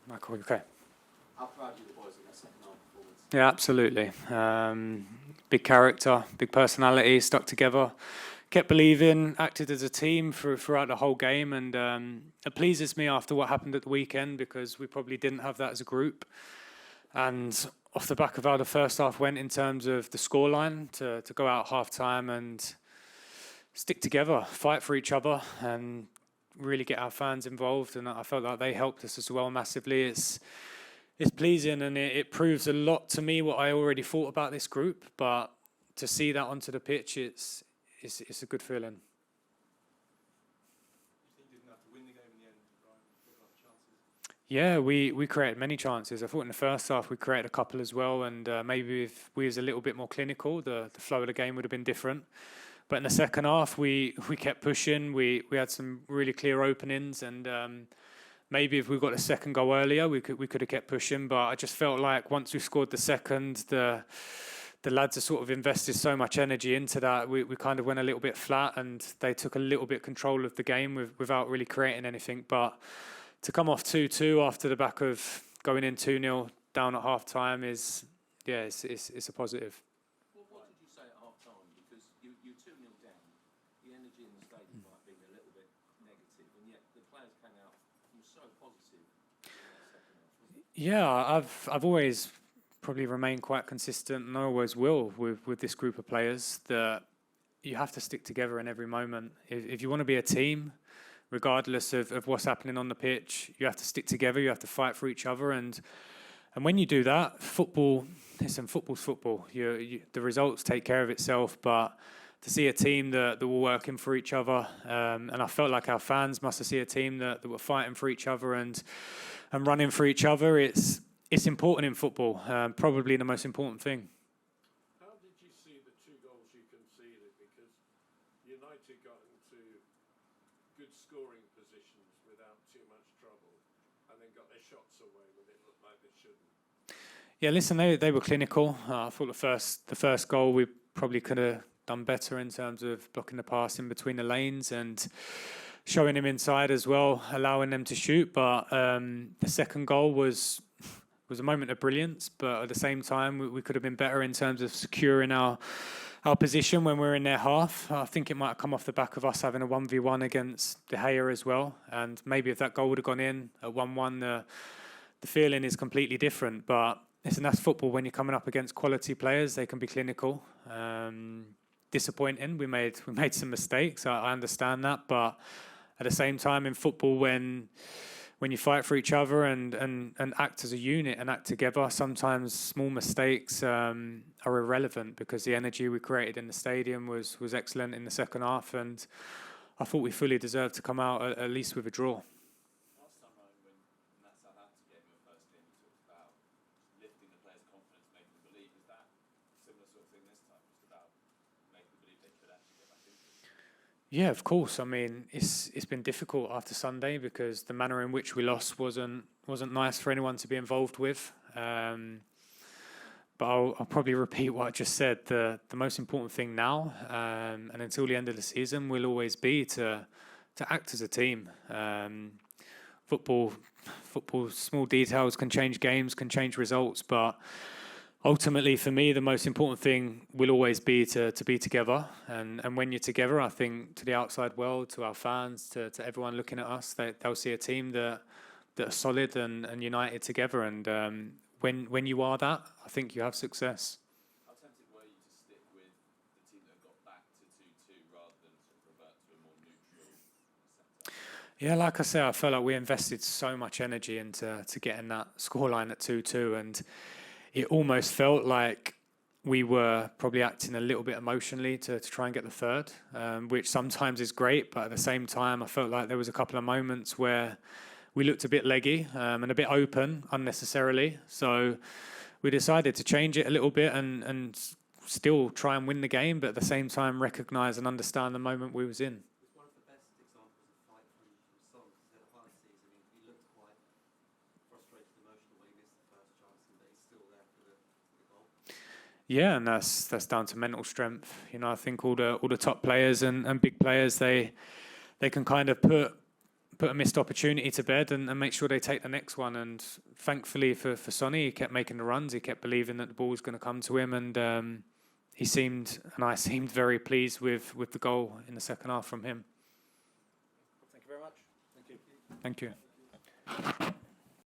Michael, okay. How proud are you of the boys in that second half performance? Yeah, absolutely. Big character, big personality, stuck together, kept believing, acted as a team throughout the whole game, and it pleases me after what happened at the weekend because we probably didn't have that as a group. And off the back of how the first half went in terms of the scoreline, to go out half-time and stick together, fight for each other, and really get our fans involved. And I felt like they helped us as well massively. It's pleasing, and it proves a lot to me what I already thought about this group. But to see that onto the pitch, it's a good feeling. Yeah, we created many chances. I thought in the first half we created a couple as well, and maybe if we was a little bit more clinical, the flow of the game would have been different. But in the second half, we kept pushing. We had some really clear openings, and maybe if we got a second goal earlier, we could have kept pushing. But I just felt like once we scored the second, the lads have sort of invested so much energy into that. We kind of went a little bit flat, and they took a little bit control of the game without really creating anything. But to come off 2-2 after the back of going in 2-0 down at half time it's a positive. What did you say at half time? Because you're 2-0 down, the energy in the stadium might have been a little bit negative, and yet the players came out so positive in that second half. Yeah, I've always probably remained quite consistent, and I always will with this group of players, that you have to stick together in every moment. If you want to be a team, regardless of what's happening on the pitch, you have to stick together, you have to fight for each other, and when you do that, football's football. The results take care of itself, but to see a team that were working for each other, and I felt like our fans must have seen a team that were fighting for each other and running for each other. It's important in football, probably the most important thing. How did you see the 2 goals you conceded? Because United got into good scoring positions without too much trouble, and then got their shots away when it looked like they shouldn't. Yeah, listen, they were clinical. I thought the first goal we probably could have done better in terms of blocking the pass in between the lanes and showing him inside as well, allowing them to shoot. But the second goal was a moment of brilliance, but at the same time we could have been better in terms of securing our position when we were in their half. I think it might have come off the back of us having a 1v1 against De Gea as well, and maybe if that goal would have gone in at 1-1, the feeling is completely different. But listen, that's football. When you're coming up against quality players, they can be clinical. Disappointing. We made some mistakes. I understand that, but at the same time in football, when you fight for each other and act as a unit and act together, sometimes small mistakes are irrelevant, because the energy we created in the stadium was excellent in the second half, and I thought we fully deserved to come out at least with a draw. Last time around, when in that Southampton game, your first game, you talked about lifting the players' confidence, making them believe. Is that a similar sort of thing this time, just about making them believe they could actually get back into it? Yeah, of course. I mean, it's been difficult after Sunday because the manner in which we lost wasn't nice for anyone to be involved with. But I'll probably repeat what I just said. The most important thing now, and until the end of the season, will always be to act as a team. Football, small details can change games, can change results, but ultimately, for me, the most important thing will always be to be together. And when you're together, I think to the outside world, to our fans, to everyone looking at us, they'll see a team that are solid and united together. And when you are that, I think you have success. How tempted were you to stick with the team that got back to 2-2 rather than sort of revert to a more neutral setup? Yeah, like I said, I felt like we invested so much energy into getting that scoreline at 2-2, and it almost felt like we were probably acting a little bit emotionally to try and get the third, which sometimes is great, but at the same time, I felt like there was a couple of moments where we looked a bit leggy and a bit open unnecessarily. So we decided to change it a little bit and still try and win the game, but at the same time recognise and understand the moment we was in. It was one of the best examples of fight from Souness at the heart of the season. He looked quite frustrated, emotional when he missed the first chance, but he's still there for the goal. Yeah, and that's down to mental strength. I think all the top players and big players, they can kind of put put a missed opportunity to bed and make sure they take the next one. And thankfully for Sonny, he kept making the runs. He kept believing that the ball was going to come to him, and I seemed very pleased with the goal in the second half from him. Thank you very much. Thank you.